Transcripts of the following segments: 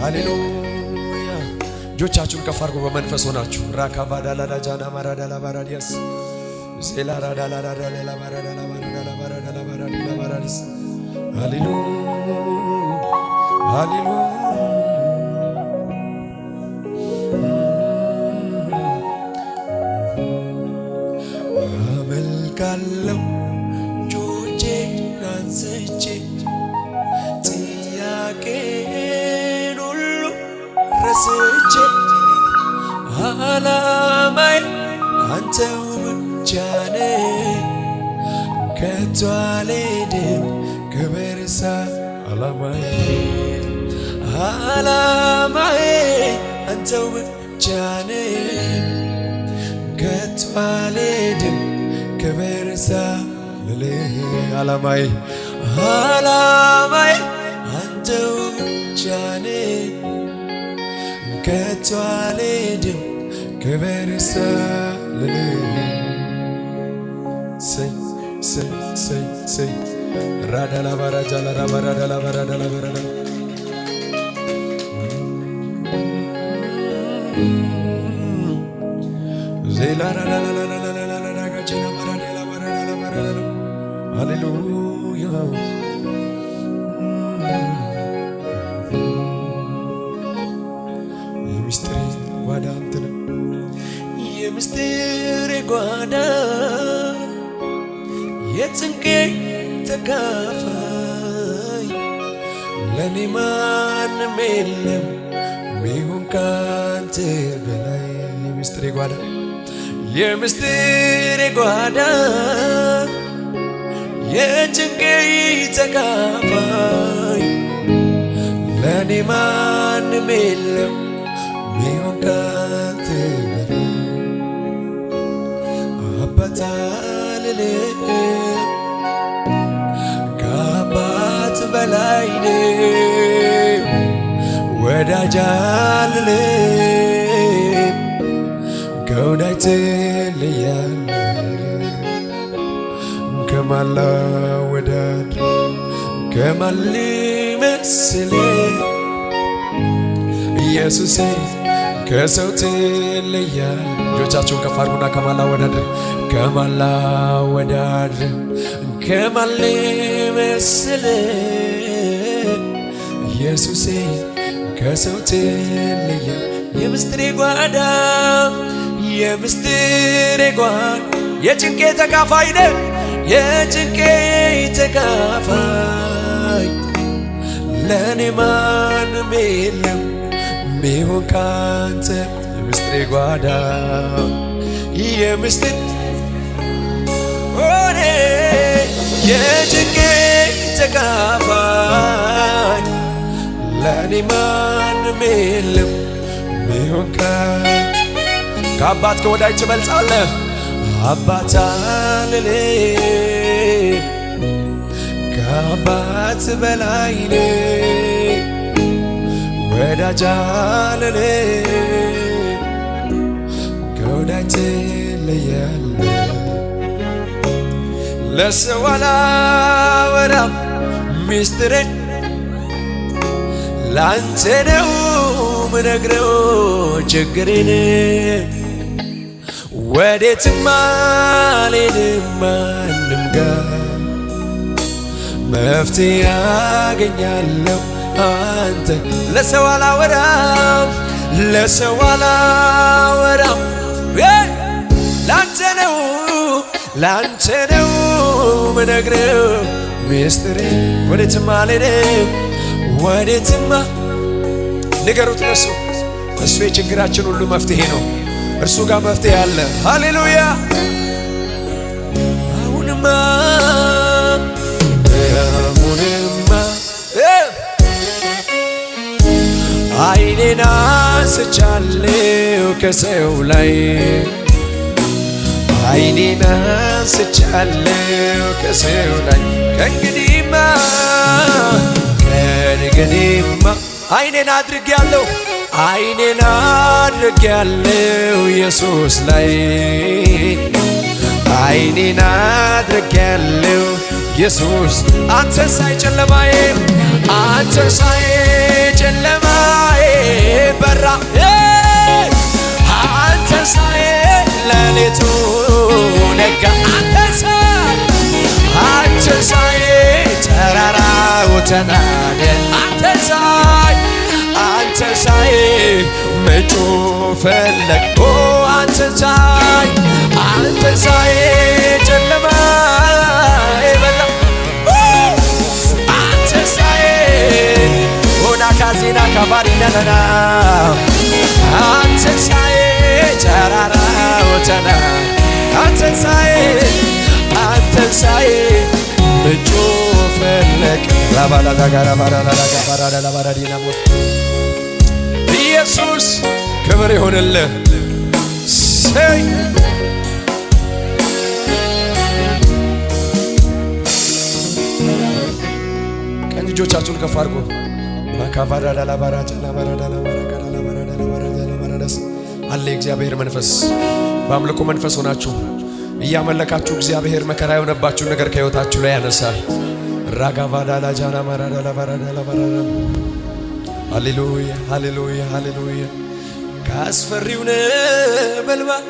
ሃሌሉያ እጆቻችሁን ከፍ አድርጉ በመንፈስ ሆናችሁ ራካባዳላዳ ጃና ማራዳላ ባራዲያስ ሴላራዳላዳ ሌላ ማራዳላ ማራዳላ ማራዳላ ማራዳላ ማራዲስ ሃሌሉያ ሃሌሉያ አመልካለሁ ጆቼን አንስቼ ጥያቄን ሁሉ ረስቼ ዓላማዬ አንተው ብቻ ነህ ከቶ አልሄድም ከበርሳ ዓላማዬ አንተው ብቻ ነህ ከቶ አልሄድም ከበርሳ ዓላማዬ አንተው ብቻ ነህ ከቶ አልሄድም ከበርሳ ሰይ ራዳላ ባራጃላ ባራዳላ ባራዳላ ባራዳላ ዜላ ራዳላ ጋጀና ባራዳላ ባራዳላ ባራዳላ ሃሌሉያ የሚስጥሬ ጓዳ አንተ ነህ የሚስጥሬ ጓዳ የጭንቄ ተካፋይ ለኔ ማንም የለም ሚሆን ካንተ በላይ የሚስጥሬ ጓዳ የጭንቄ ተካፋይ ለኔ ማንም የለም ሚሆን ካንተ በላይ አባት አልልም ከአባት በላይ ነህ ወዳጅ አልልም ከወዳጅ ትለያለህ ከማን ላወዳድር ከማን ልመስልህ ኢየሱሴ ከሰው ትለያለህ እጆቻችሁን ከፍ አድርጉና ከማን ላወዳድር ከማን ልመስልህ ኢየሱሴ ከሰው ትለያለህ የምስጢሬ ጓዳ የጭንቄ ተካፋይ ነህ የጭንቄ ተካፋይ ለኔ ማንም የለም ሚሆን ካንተ የምስጢሬ ጓዳ የጭንቄ ተካፋይ ለኔ ማንም የለም ሚሆን ካንተ ከአባት ከወዳጅ ትበልጣለህ አባት አልልም ከአባት በላይ ነህ ወዳጅ አልልም ከወዳጅ ትለያለህ ለሰው አላወራም ሚስጥሬን ላንተ ነው ምነግረው ችግሬን ወዴትም አልሄድም ማንም ጋር መፍትሄ ያገኛለሁ አንተ ለሰው አላወራም ላንተ ነው ምነግረው ሚስጥሬን ወዴትም አልሄድም ንገሩት እሱ የችግራችን ሁሉ መፍትሄ ነው እርሱ ጋር መፍትሄ አለ ሃሌሉያ አሁንማ አይኔን አንስቻለሁ ከሰው ላይ ከእንግዲህማ አይኔን አድርጌያለሁ ኢየሱስ ላይ አይኔን አድርጌያለሁ ኢየሱስ አንተ ሳይ ጨለማዬ ተናደ አንተ ሳይ ምንጩ ፈለግ አንተ ሳይ ጨለማ ይበላ አንተ ሳይ ሆና ካዚና ካባሪናና አንተ ሳይ ተራራው ተና አንተ ሳይ ምንጩ ፈለቅ ላባላጋራባራላጋባራላባራዲናሞስ ኢየሱስ ክብር ይሁንልህ። ሰይ ቀኝ እጆቻችሁን ከፍ አድርጉ። አለ እግዚአብሔር መንፈስ በአምልኮ መንፈስ ሆናችሁ እያመለካችሁ እግዚአብሔር መከራ የሆነባችሁ ነገር ከሕይወታችሁ ላይ ያነሳል። ራጋቫዳላ ጃና ማራዳላ ባራዳላ ባራዳ ሃሌሉያ ሃሌሉያ ሃሌሉያ ካስፈሪው ነበልባል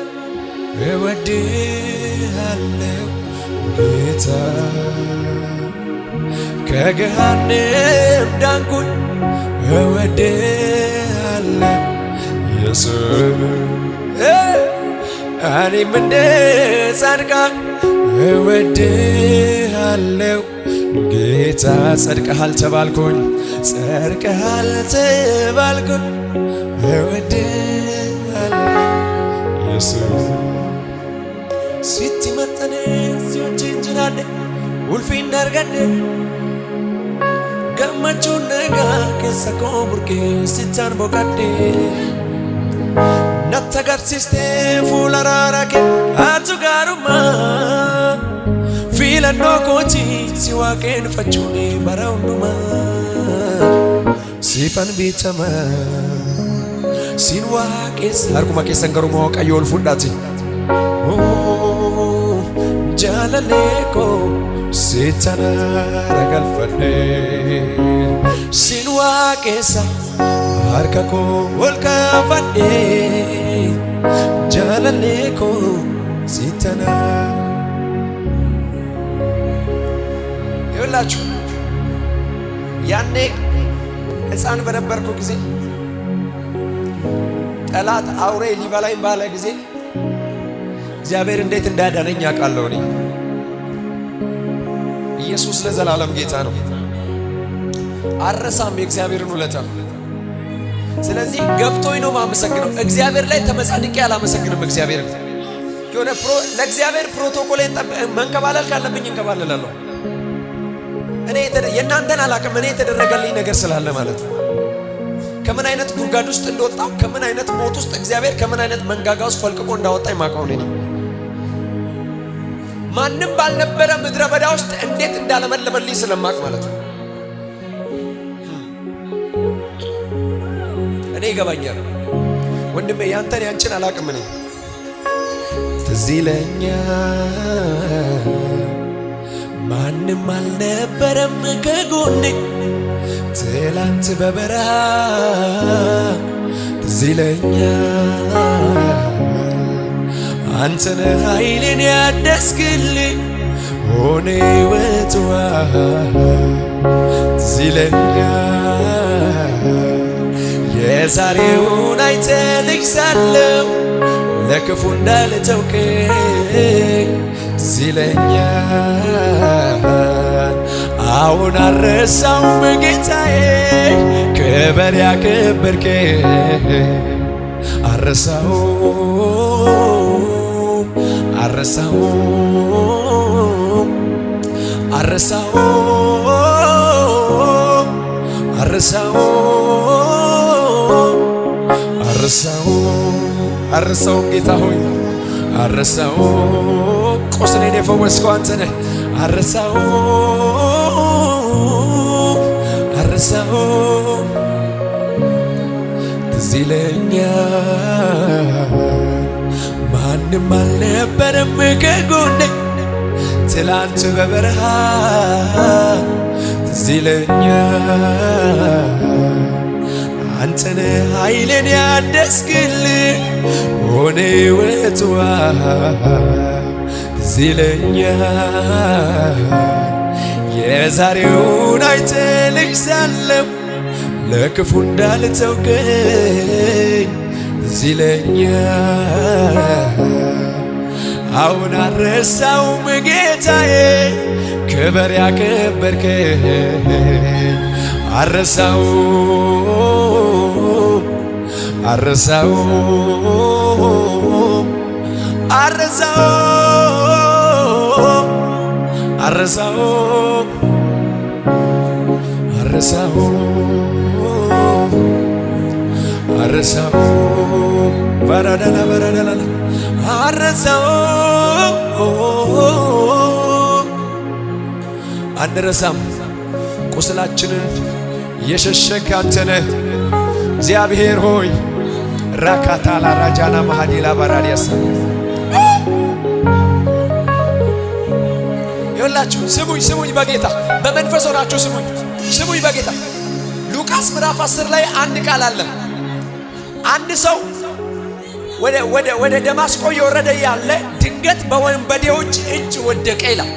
እወድሃለሁ ጌታ ከገሃነም ዳንኩኝ እወድሃለሁ ኢየሱስ እኔም እንደ ጻድቃን እወድሃለሁ ጌታ ጸድቀሃል ተባልኩኝ እወድሃለሁ ኢየሱስ ሲትመጠነ ሲወንጅንጅናደ ውልፊን ዳርገደ ገመቹን ነጋ ከሰኮ ቡርቄ ሲታን ቦቀዴ ነተጋርሲስቴ ፉላራራኬ አቱ ጋሩማ ፊለኖ ኮቺ ሲዋቄን ፈቹኒ በራውንዱማ ሲፈን ቢተማ ሲንዋቄስ አርጉማ ኬሰን ገሩማ ቀዮል ፉንዳቲ ጃለሌኮ ሲተና ረገልፈኔ ሲንዋቄሳ harka ko ol kaafadhe jaalallee koo sittana ይኸውላችሁ ያኔ ሕፃን በነበርኩ ጊዜ ጠላት አውሬ ሊበላኝ ባለ ጊዜ እግዚአብሔር እንዴት እንዳዳነኝ አውቃለሁ። እኔ ኢየሱስ ለዘላለም ጌታ ነው። አረሳም የእግዚአብሔርን ውለታ። ስለዚህ ገብቶኝ ነው ማመሰግነው። እግዚአብሔር ላይ ተመጻድቄ አላመሰግንም። እግዚአብሔር የሆነ ለእግዚአብሔር ፕሮቶኮሌን መንከባለል ካለብኝ እንከባለላለሁ። እኔ የእናንተን አላቅም። እኔ የተደረገልኝ ነገር ስላለ ማለት ነው። ከምን አይነት ጉድጓድ ውስጥ እንደወጣው ከምን አይነት ሞት ውስጥ እግዚአብሔር ከምን አይነት መንጋጋ ውስጥ ፈልቅቆ እንዳወጣኝ ማውቀው ነኝ። ማንም ባልነበረ ምድረ በዳ ውስጥ እንዴት እንዳለመለመልኝ ስለማቅ ማለት ነው። እኔ ይገባኛል ወንድሜ፣ ያንተን ያንቺን አላቅም። እኔ ትዝ ይለኛል ማንም አልነበረም ከጎኔ ትላንት በበረሃ ትዝ ይለኛል አንተን ኃይልን ያደስክልኝ ሆኔ ወትዋ ትዝ ይለኛል የዛሬውን አይተልኝ ሳለው ለክፉ እንዳልተውከኝ ትዝ ይለኛል አሁን አልረሳውም ጌታዬ ክበር ያከበርከኝ አልረሳውም አልረሳውም አልረሳውም አልረሳውም አልረሳውም ጌታ ሆይ አልረሳውም ቁስሌን የፈወስከው አንተ ነህ። አልረሳውም ትዝ ይለኛል ማንም አልነበረም ከጎኔ ትላንት በበረሃ ትዝ ይለኛል አንተን ኃይልን ያደስክልኝ ሆኔ ወትዋ ትዝ ይለኛል የዛሬውን አይተልህ ሳለው ለክፉ እንዳልተውከኝ ትዝ ይለኛል። አሁን አልረሳውም ጌታዬ ክብር ያከበርከኝ አልረሳውም አልረሳውም አልረሳውም አልረሳውም አልረሳውም አልረሳውም በረደላ በረደላ አልረሳውም አንረሳም። ቁስላችንን የሸሸክ አንተ ነህ እግዚአብሔር ሆይ ራካታ ላራጃና ማሃዲላ ባራዲያስ ይኸውላችሁ ስሙኝ በጌታ በመንፈስ ሆናችሁ ስሙኝ በጌታ ሉቃስ ምዕራፍ 10 ላይ አንድ ቃል አለ። አንድ ሰው ወደ ደማስቆ እየወረደ ያለ ድንገት በወንበዴዎች እጅ ወደቀ ይላል።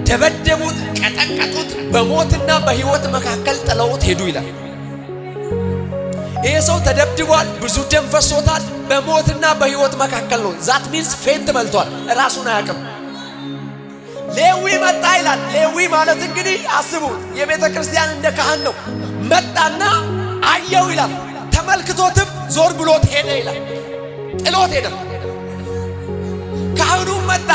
ደበደቡት፣ ቀጠቀጡት፣ በሞትና በሕይወት መካከል ጥለውት ሄዱ ይላል። ይሄ ሰው ተደብድቧል፣ ብዙ ደም ፈሶታል፣ በሞትና በሕይወት መካከል ነው። ዛት ሚንስ ፌንት በልቷል፣ ራሱን አያውቅም። ሌዊ መጣ ይላል። ሌዊ ማለት እንግዲህ አስቡ የቤተ ክርስቲያን እንደ ካህን ነው። መጣና አየው ይላል። ተመልክቶትም ዞር ብሎት ሄደ ይላል። ጥሎት ሄደ። ካህኑ መጣ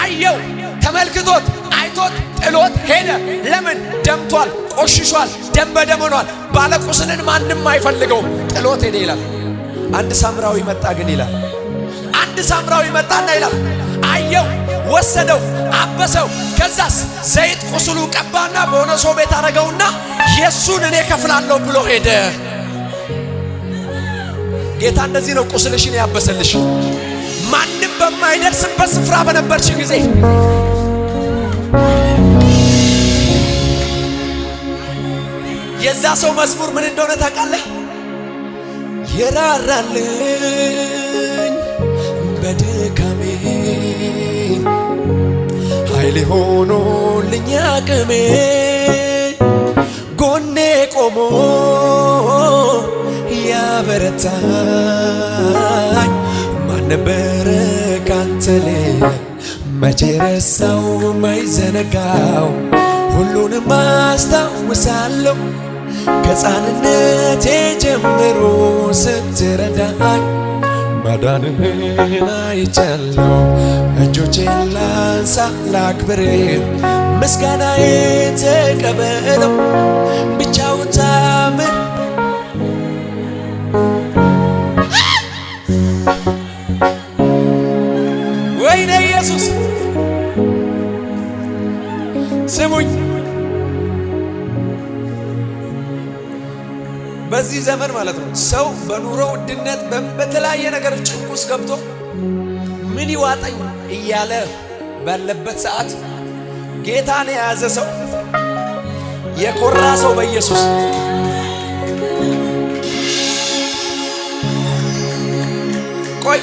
አየው፣ ተመልክቶት አይቶት ጥሎት ሄደ። ለምን? ደምቷል፣ ቆሽሿል፣ ደም በደም ሆኗል። ባለቁስልን ማንም አይፈልገውም፣ ጥሎት ሄደ ይላል። አንድ ሳምራዊ መጣ ግን ይላል። አንድ ሳምራዊ መጣና ይላል አየው፣ ወሰደው፣ አበሰው። ከዛስ ዘይት ቁስሉ ቀባና በሆነ ሰው ቤት አረገውና የሱን እኔ ከፍላለሁ ብሎ ሄደ። ጌታ እንደዚህ ነው ቁስልሽን ያበሰልሽ። ማንም በማይደርስበት ስፍራ በነበርሽ ጊዜ የዛ ሰው መዝሙር ምን እንደሆነ ታውቃለህ? የራራልኝ በድካሜ ኃይሌ ሆኖልኝ አቅሜ ጎኔ ቆሞ ያበረታኝ ማን ነበረ ካንተ ሌላ? መቼ ረሳው ማይዘነጋው ሁሉንም አስታውሳለሁ ከሕፃንነቴ ጀምሮ ስትረዳኝ ማዳንህን አይቻለሁ። እጆቼን ላንሳ ላክብር ምስጋናዬን ተቀበለው ብቻውን ታምር ወይኔ ኢየሱስ ስሙኝ። በዚህ ዘመን ማለት ነው ሰው በኑሮ ውድነት በተለያየ ነገር ጭንቅ ውስጥ ገብቶ ምን ይዋጠኝ እያለ ባለበት ሰዓት ጌታን የያዘ ሰው የኮራ ሰው በኢየሱስ ቆይ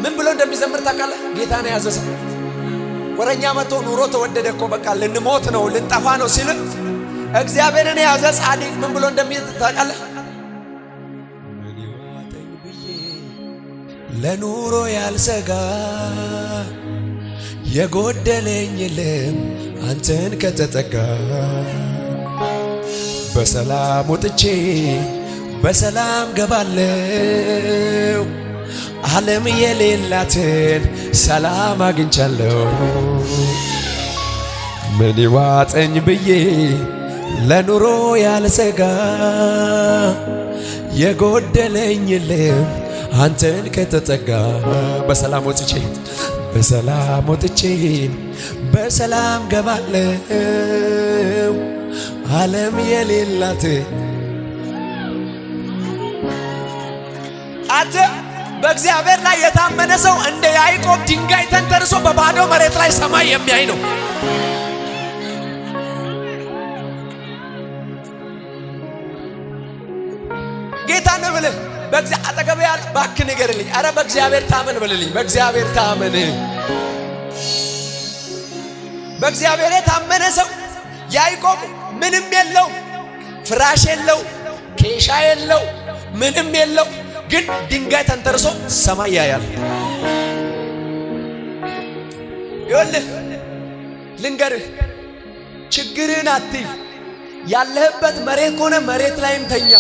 ምን ብሎ እንደሚዘምር ታውቃለህ? ጌታን የያዘ ሰው ወረኛ መጥቶ ኑሮ ተወደደ እኮ በቃ ልንሞት ነው ልንጠፋ ነው ሲል እግዚአብሔርን የያዘ ጻድቅ ምን ብሎ እንደሚል ታውቃለህ? ምን ይዋጠኝ ብዬ ለኑሮ ያልሰጋ የጎደለኝ የለም አንተን ከተጠጋ በሰላም ወጥቼ በሰላም ገባለው ዓለም የሌላትን ሰላም አግኝቻለሁ። ምን ይዋጠኝ ብዬ ለኑሮ ያልሰጋ የጎደለኝ የለም አንተን ከተጠጋ በሰላም ወጥቼ በሰላም ገባለው ዓለም የሌላት አንተ በእግዚአብሔር ላይ የታመነ ሰው እንደ ያዕቆብ ድንጋይ ተንተርሶ በባዶ መሬት ላይ ሰማይ የሚያይ ነው። ጌታ ነው ብለህ በእግዚአብሔር አጠገብ ያለ እባክህ ንገርልኝ። አረ በእግዚአብሔር ታመን በልልኝ። በእግዚአብሔር ታመን። በእግዚአብሔር የታመነ ሰው ያዕቆብ ምንም የለው፣ ፍራሽ የለው፣ ኬሻ የለው፣ ምንም የለው፣ ግን ድንጋይ ተንተርሶ ሰማይ ያያል። ይኸውልህ ልንገርህ፣ ችግርን አትይ። ያለህበት መሬት ከሆነ መሬት ላይም ተኛ፣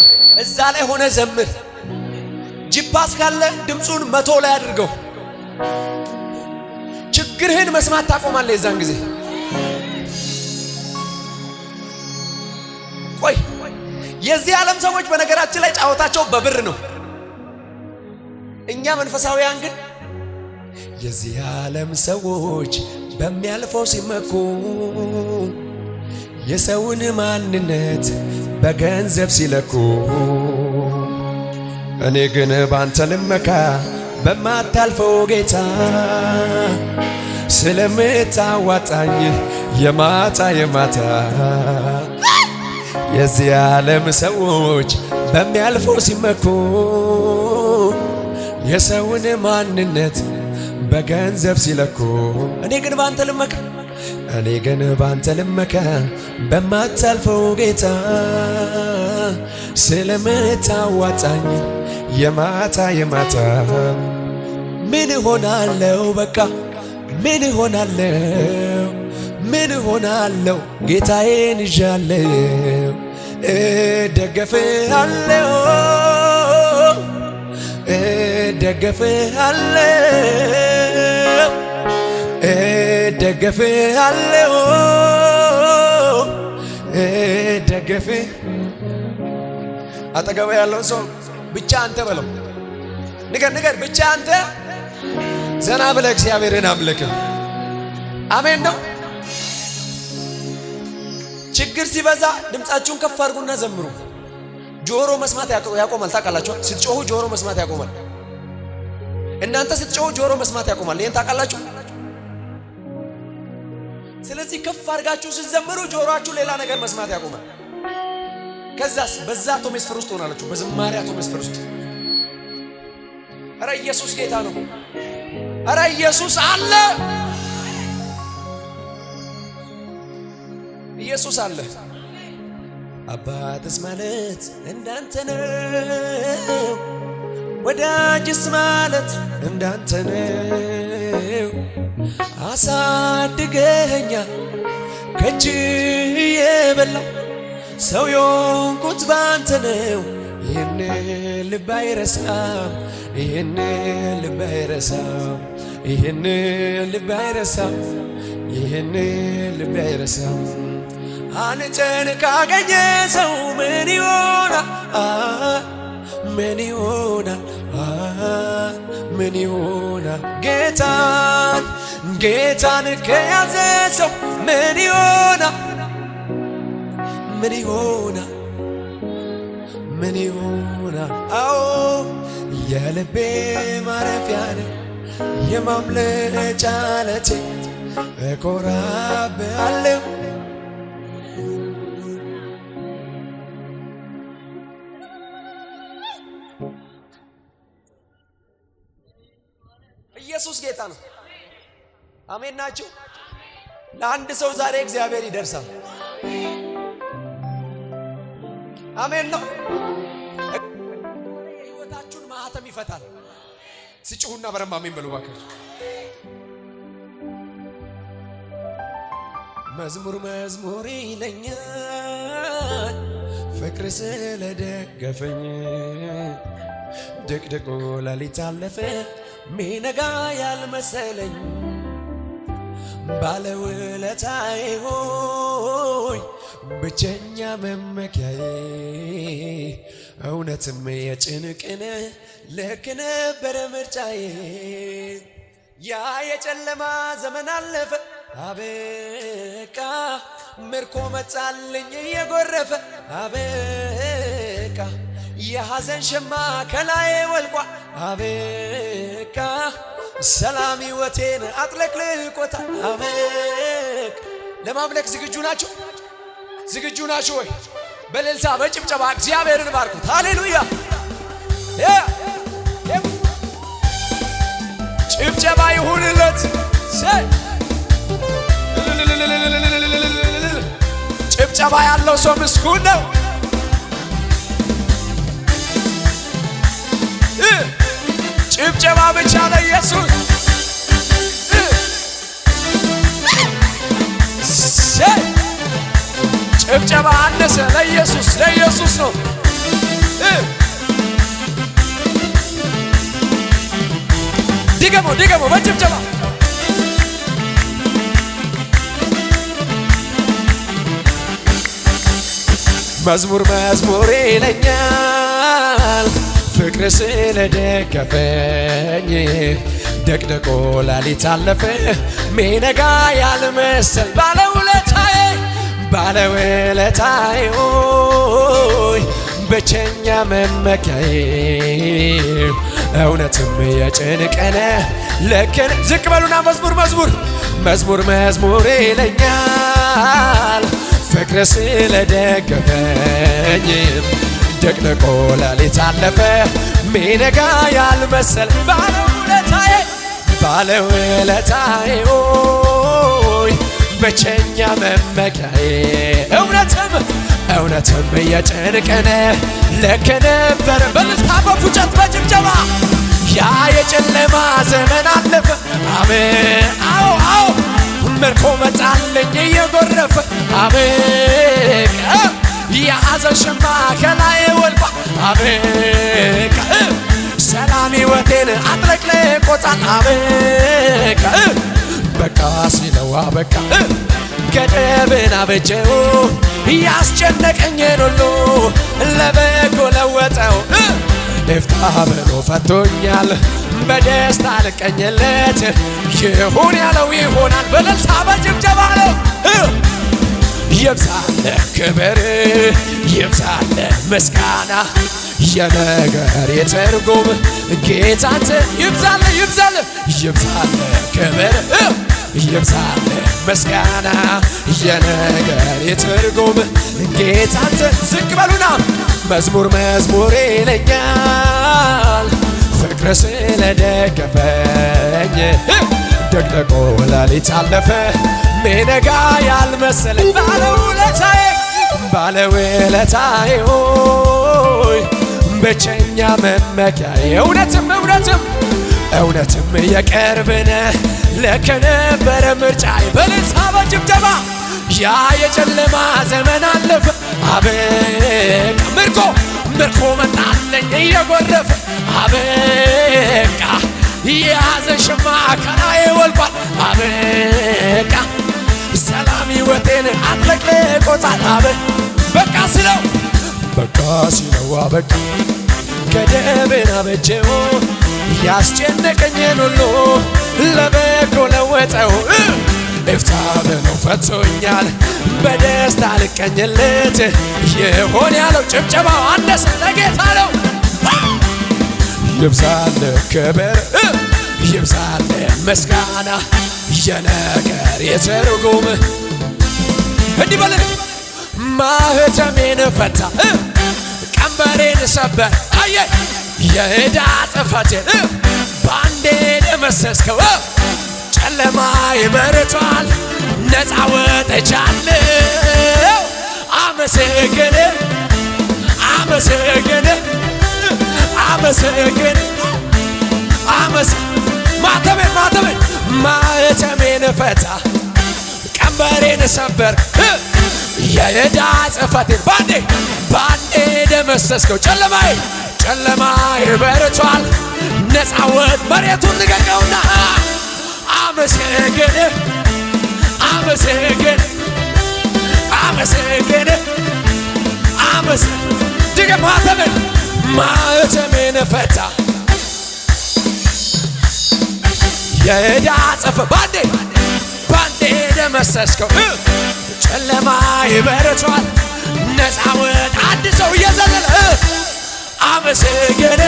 እዛ ላይ ሆነ ዘምር። ጂፓስ ካለ ድምፁን 100 ላይ አድርገው። ችግርህን መስማት ታቆማለህ የዛን ጊዜ። ቆይ የዚህ ዓለም ሰዎች በነገራችን ላይ ጫወታቸው በብር ነው። እኛ መንፈሳውያን ግን የዚህ ዓለም ሰዎች በሚያልፈው ሲመኩ የሰውን ማንነት በገንዘብ ሲለኩ፣ እኔ ግን ባንተ ልመካ በማታልፈው ጌታ ስለምታዋጣኝ የማታ የማታ። የዚህ ዓለም ሰዎች በሚያልፈው ሲመኩ የሰውን ማንነት በገንዘብ ሲለኩ፣ እኔ ግን ባንተ ልመካ፣ እኔ ግን ባንተ ልመካ በማታልፈው ጌታ ስለምታዋጣኝ የማታ የማታ። ምን ሆናለው በቃ ምን ሆናለው ምን ሆናለው ጌታዬን ይዣለው፣ እደገፍሃለው እደገፍሃለው እደገፍሃለው እደገፍ። አጠገብ ያለውን ሰው ብቻ አንተ በለው፣ ንገር ብቻ አንተ ዘና ብለህ እግዚአብሔርን አምልክ። አሜን ነው። ችግር ሲበዛ ድምፃችሁን ከፍ አድርጉና ዘምሩ። ጆሮ መስማት ያቆማል። ታውቃላችሁ? ስትጮሁ ጆሮ መስማት ያቆማል። እናንተ ስትጮሁ ጆሮ መስማት ያቆማል። ይሄን ታውቃላችሁ? ስለዚህ ከፍ አድርጋችሁ ስትዘምሩ ጆሮአችሁ ሌላ ነገር መስማት ያቆማል። ከዛስ በዛ አቶሞስፌር ውስጥ ሆናላችሁ፣ በዝማሬ አቶሞስፌር ውስጥ። ኧረ ኢየሱስ ጌታ ነው። ኧረ ኢየሱስ አለ። ኢየሱስ አለ። አባትስ ማለት እንዳንተ ነው፣ ወዳጅስ ማለት እንዳንተ ነው። አሳድገኸኛል ከእጅ የበላው ሰው የሆንኩት ባንተ ነው። ይህን ልብ አይረሳም፣ ይህን ልብ አይረሳም፣ ይህን ልብ አይረሳም፣ ይህን ልብ አይረሳም። አንተን ካገኘ ሰው ምን ይሆናል? ምን ይሆናል? ምን ይሆናል? ጌታን ከያዘ ሰው ምን ይሆናል? ምን ይሆናል? ምን ይሆናል? አዎ የልቤ ማረፊያ ነህ፣ የማምለጫ ዓለቴ፣ እኮራብሃለሁ። ኢየሱስ ጌታ ነው። አሜን ናችሁ? ለአንድ ሰው ዛሬ እግዚአብሔር ይደርሳል። አሜን ነው። ሕይወታችሁን ማህተም ይፈታል። ሲጭሁና በረማ አሜን በሉ ባካችሁ። መዝሙር ይለኛል ፍቅር ስለደገፈኝ፣ ድቅድቁ ሌሊት አለፈ ሚነጋ ያልመሰለኝ፣ ባለውለታዬ ሆይ ብቸኛ መመኪያዬ፣ እውነትም የጭንቅን ልክ ነበረ ምርጫዬ። ያ የጨለማ ዘመን አለፈ አበቃ፣ ምርኮ መጣልኝ እየጎረፈ አበቃ፣ የሐዘን ሸማ ከላዬ ወልቋል አበቃ፣ ሰላም ሕይወቴን አጥለቅልቆታል አበቃ። ለማምለክ ዝግጁ ናችሁ? ዝግጁ ናችሁ ወይ? በእልልታ በጭብጨባ እግዚአብሔርን ባርኩት። ሃሌሉያ! ጭብጨባ ይሁንለት። ጭብጨባ ያለው ሰው ምስጉን ነው። ጭብጨባ ብቻ ለኢየሱስ። ጭብጨባ አነሰ ለኢየሱስ፣ ለኢየሱስ ነው። ድገሞ ድገሞ በጭብጨባ መዝሙር መዝሙር ይለኛል ፍቅር ስለደገፈኝ ደቅደቆ ሌሊት አለፈ ሚነጋ ያልመሰል ባለውለታዬ ባለውለታዬ ሆይ ብቸኛ መመኪያዬ እውነትም የጭንቀነ ለከን ዝቅ በሉና መዝሙር መዝሙር መዝሙር መዝሙር ይለኛል ፍቅር ስለደገፈኝ ደቅደቆ ሌሊት አለፈ ሚነጋ ያልመሰል ባለውለታዬ ባለውለታዬ ሆይ ብቸኛ መመኪያዬ እውነትም የጭንቀነ ልክ ነበር። በልልታ በፉጨት በጭብጨባ ያ የጨለማ ዘመን አለፈ። አሜን አዎ አዎ ምርኮ መጣልኝ እየጎረፈ አሜን የሐዘን ሸማ ከላይ ወልባ አሜን ሰላም ሕይወቴን አጥለቅልቆታል አሜን በቃ ሲለው በቃ ገደብን አበጀው ያስጨነቀኝን ሁሉ ለበጎ ለወጠው እፍታ ብሎ ፈቶኛል በደስታ ልቀኝለት ይሁን ያለው ይሆናል በእልልታ በጭብጨባ ነው። ይብዛለ ክብር ይብዛለ ምስጋና የነገር የትርጉም ጌታንተ ይብዛለ ይብዛለ ይብዛለ ክብር ይብዛለ ምስጋና የነገር የትርጉም ጌታንተ ዝቅ በሉና መዝሙር መዝሙር ይለኛል ፍቅር ስለደገፈኝ ደቅደቆ ሌሊት አለፈ ሚነጋ ያልመሰለ ባለውለታዬ ሆይ ብቸኛ መመኪያዬ እውነትም የቅርብነ ልክ ነበረ ምርጫዬ በልልታ በጭብጨባ ያ የጨለማ ዘመን አለፈ አበቃ ምርኮ መጣልኝ እየጎረፈ አበቃ የሐዘን ሸማ ከላዬ ወልቋል አበቃ ሰላም ሕይወቴን አጥለቅልቆታል በቃ ሲለው አበቃ ገደብን አበጀው ያስጨነቀኝን ሁሉ ለበጎ ለወጠው እፍታ ብሎ ፈቶኛል በደስታ ልቀኝለት ይሆን ያለው ጭብጨባው አነሰ ለጌታ ነው። ይብዛለ ክብር ይብዛለ ምስጋና የነገር የትርጉም እንዲህ በል ማህተሜን ፈታ ቀንበሬን ሰበር አየ የዕዳ ጽሕፈቴን ባንዴ ደመሰስከው ጨለማ ይበርቷል ነፃ ወጥቻለሁ አመሰግን ማህተሜን ፈታ ቀንበሬን ሰበር የዕዳ ጽሕፈቴን ባንዴ ደመሰስከው ጨለማዬ በርቷል ነፃ ወጥ መሬቱን ልቀቀውና አመሰግን ድገም ማህተሜን ፈታ የዕዳ ጽሕፈት ባንዴ ደመሰስከው ጨለማዬ በርቷል ነፃ ወጥ አንድ ሰው እየዘለለ አመሰግን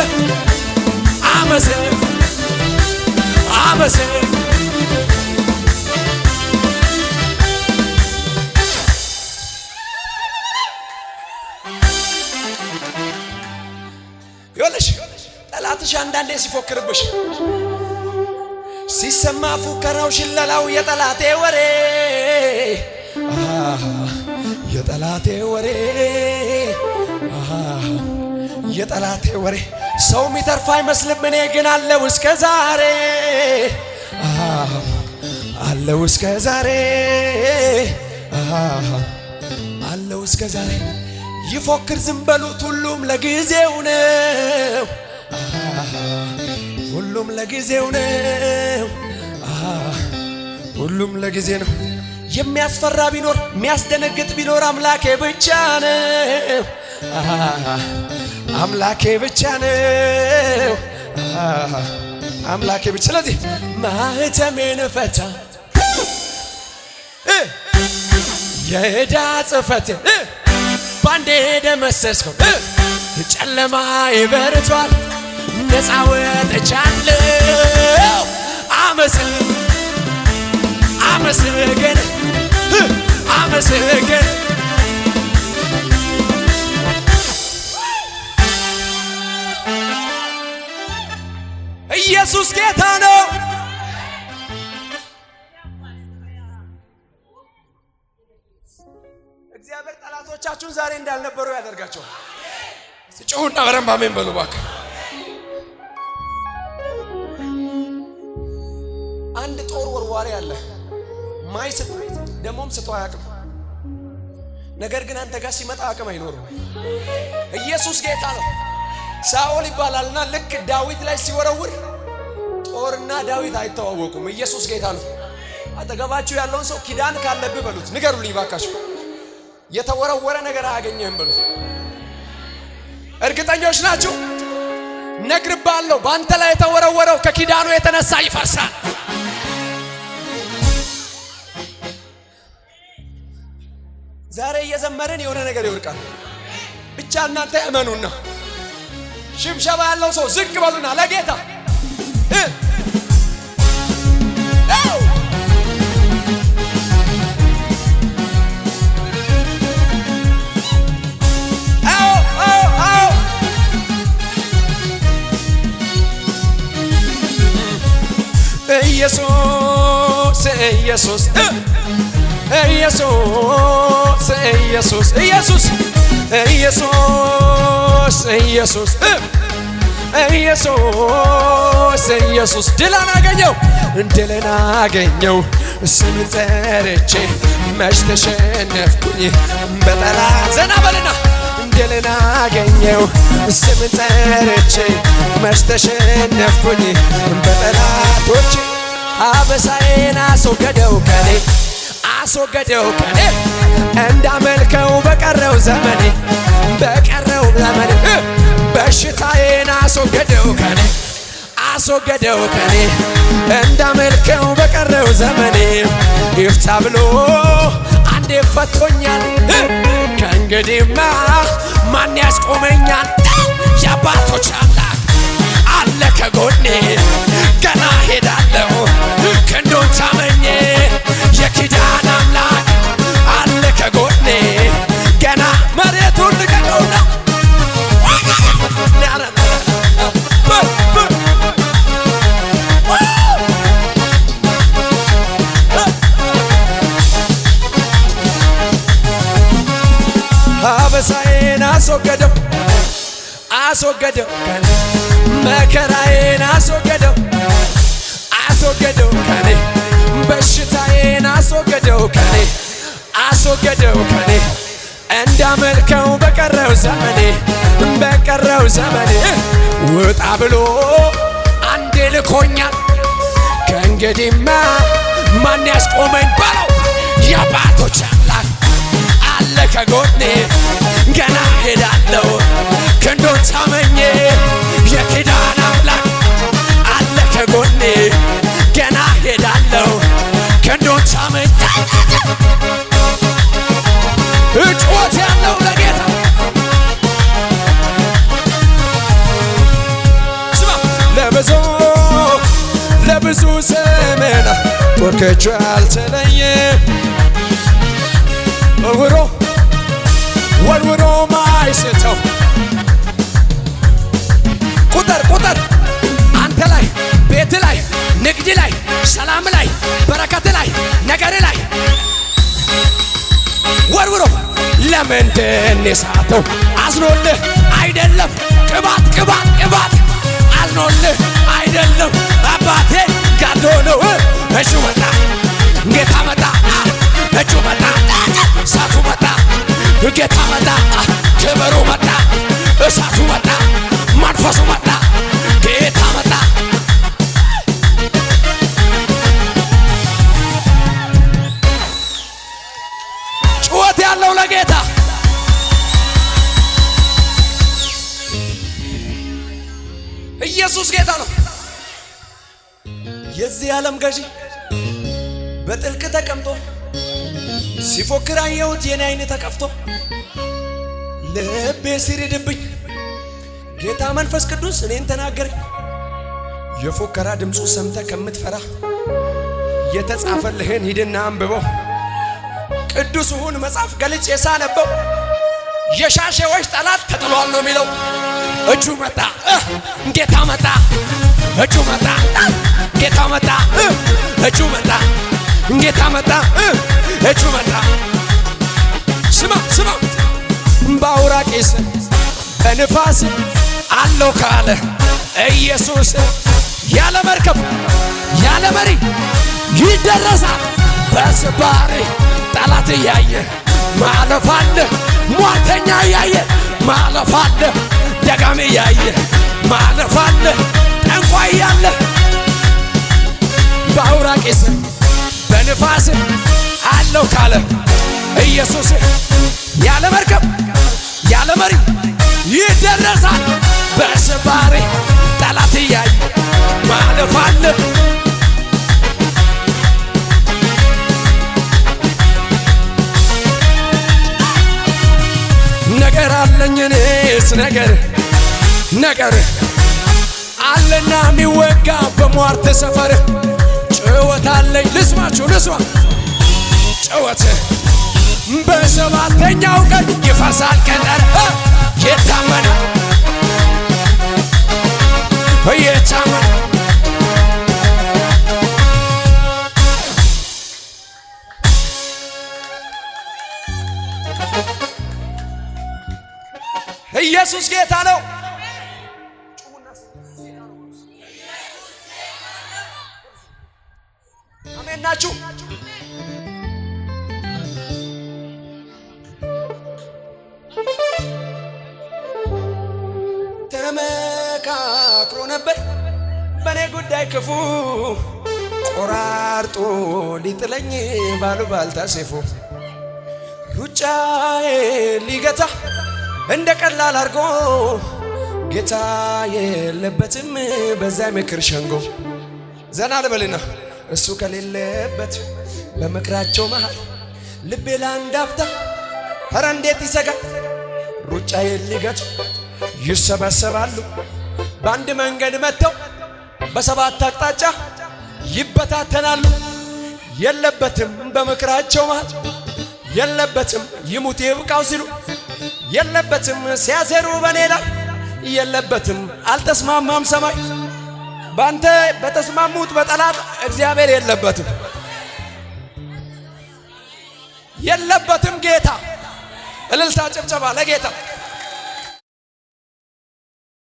ይኸውልሽ ጠላትሽ አንዳንዴ ሲፎክርብሽ ሲሰማ ፉከራው ሽለላው የጠላቴ ወሬ የጠላቴ ወሬ ሰው የሚተርፍ አይመስልም። እኔ ግን አለው እስከ ዛሬ አለው እስከ ዛሬ አለው እስከ ዛሬ። ይፎክር ዝም በሉት ሁሉም ለጊዜው ነው ሁሉም ለጊዜው ነው ሁሉም ለጊዜ ነው። የሚያስፈራ ቢኖር የሚያስደነግጥ ቢኖር አምላኬ ብቻ ነው አምላኬ ብቻ ነው አምላኬ ብቻ። ስለዚህ ማህተሜን ፈታ የዕዳ ጽሕፈቴን ባንዴ ደመሰስከው ጨለማ ይበርቷል ነፃ ወጥቻለሁ። አመስግን ኢየሱስ ጌታ ነው። እግዚአብሔር ጠላቶቻችሁን ዛሬ እንዳልነበሩ ያደርጋቸዋል። ጮሁና በረንብ አሜን በሉ እባክህ። አንድ ጦር ወርዋሪ አለ ማይስት ደሞም ስቶ አያውቅም። ነገር ግን አንተ ጋር ሲመጣ አቅም አይኖርም። ኢየሱስ ጌታ ነው። ሳኦል ይባላልና ልክ ዳዊት ላይ ሲወረውር ጦርና ዳዊት አይተዋወቁም። ኢየሱስ ጌታ ነው። አጠገባችሁ ያለውን ሰው ኪዳን ካለብህ በሉት፣ ንገሩልኝ ባካችሁ። የተወረወረ ነገር አያገኘህም በሉት። እርግጠኞች ናችሁ? ነግርባለሁ፣ በአንተ ላይ የተወረወረው ከኪዳኑ የተነሳ ይፈርሳል። ዛሬ እየዘመርን የሆነ ነገር ይወርቃል። ብቻ እናንተ እመኑና ሽብሸባ ያለው ሰው ዝቅ በሉና ለጌታ ኢየሱስ ኢየሱስ ኢየሱስ ኢየሱስ ኢየሱስ ኢየሱስ ኢየሱስ ኢየሱስ ኢየሱስ ድልን አገኘው ስም ጠርቼ መች ተሸነፍኩኝ በጠላት ዘና በልና ድልን አገኘው ስም ጠርቼ መች ተሸነፍኩኝ በጠላቶቼ አበሳዬን አስወገደው ከኔ እንዳመልከው በቀረው ዘመኔ በሽታዬን አስወገደው ከኔ እንዳመልከው በቀረው ዘመኔ ይፍታ ብሎ አንዴ ፈቶኛል። ከእንግዲህማ ማን ያስቆመኛል? የአባቶች አምላክ አለ ከጎኔ ገና ሄዳለሁ ክንዱን ታመኜ የኪዳን አምላክ አለ ከጎኔ ገና መሬቱን ልቀቀውና አበሳዬን አስወገደው ከኔ መከራዬን አስወገደው ከኔ በሽታዬን አስወገደው ከኔ እንዳመልከው በቀረው ዘመኔ ውጣ ብሎ አንዴ ልኮኛል። ከእንግዲህማ ማን ያስቆመኝ በለው የአባቶች አምላክ አለ ከጎኔ ገና ሄዳለሁ ክንዱን ታመኜ የኪዳን አምላክ አለ ከጎኔ ገና ሄዳለሁ ክንዱን ታመኜ እጮት ያለው ለጌታ ስማ ለብዙ ዘመን ጦር ከእጁ ያልተለየ ወርውሮ ማይስተው ቁጥር አንተ ላይ ቤት ላይ ንግድ ላይ ሰላም ላይ በረከት ላይ ነገር ላይ ወርውሮ ለምንድን የሳተው? አዝኖልህ አይደለም ቅባት ቅባት ቅባት አዝኖልህ አይደለም አባቴ ጋዶ ነው። እጁ መጣ ጌታ መጣ እጁ መጣ እሳቱ መጣ ጌታ መጣ ክብሩ መጣ እሳቱ መጣ መንፈሱ መጣ ጌታ መጣ። ጩኸት ያለው ለጌታ ኢየሱስ ጌታ ነው። የዚህ ዓለም ገዢ በጥልቅ ተቀምጦ ሲፎክር አየሁት የኔ አይን ተከፍቶ። ልቤ ሲርድብኝ ጌታ መንፈስ ቅዱስ እኔን ተናገረኝ። የፎከራ ድምፁ ሰምተ ከምትፈራ የተጻፈልህን ሂድና አንብበው። ቅዱሱን መጽሐፍ ገልጬ ሳነበው የሻሸዎች ጠላት ተጥሏል ነው የሚለው። እጁ መጣ ጌታ መጣ እጁ መጣ ጌታ መጣ እጁ መጣ ጌታ መጣ እጁ መጣ። ስማ ስማ በአውራቂስ በንፋስ አለው ካለ ኢየሱስ ያለ መርከብ ያለ መሪ ይደረሳል። በስባሪ ጠላት እያየ ማለፍ አለ፣ ሟርተኛ እያየ ማለፍ አለ፣ ደጋሚ እያየ ማለፍ አለ፣ ጠንቋይ እያለ በአውራቂስ በንፋስ አለው ካለ ኢየሱስ ያለ መርከብ ያለ መሪ ይደረሳል። በስባሪ ጠላት እያየ ማለፍ አለ። ነገር አለኝ እኔስ ነገር አለና የሚወጋ በሟርት ሰፈር ጭወት አለኝ። ልስማችሁ ልስማ ጭወት በሰባተኛው ቀን ይፈሳል ቀጠር የታመነ የታመነ ኢየሱስ ጌታ ነው። አሜን ናችሁ። ተመካክሮ ነበር በኔ ጉዳይ ክፉ ቆራርጦ ሊጥለኝ ባሉባልታ ሰይፉ ሩጫዬ ሊገታ እንደ ቀላል አርጎ ጌታ የለበትም በዛ ምክር ሸንጎ። ዘና ልበልና እሱ ከሌለበት በምክራቸው መሃል ልቤ ለአንድ አፍታ ኧረ እንዴት ይሰጋል። ሩጫዬ ሊገቱ ይሰበሰባሉ በአንድ መንገድ መጥተው በሰባት አቅጣጫ ይበታተናሉ። የለበትም በምክራቸው መሃል የለበትም ይሙት ይብቃው ሲሉ የለበትም ሲያሴሩ በኔ ላይ የለበትም አልተስማማም ሰማይ ባንተ በተስማሙት በጠላት እግዚአብሔር የለበትም የለበትም ጌታ። እልልታ ጭብጨባ ለጌታ።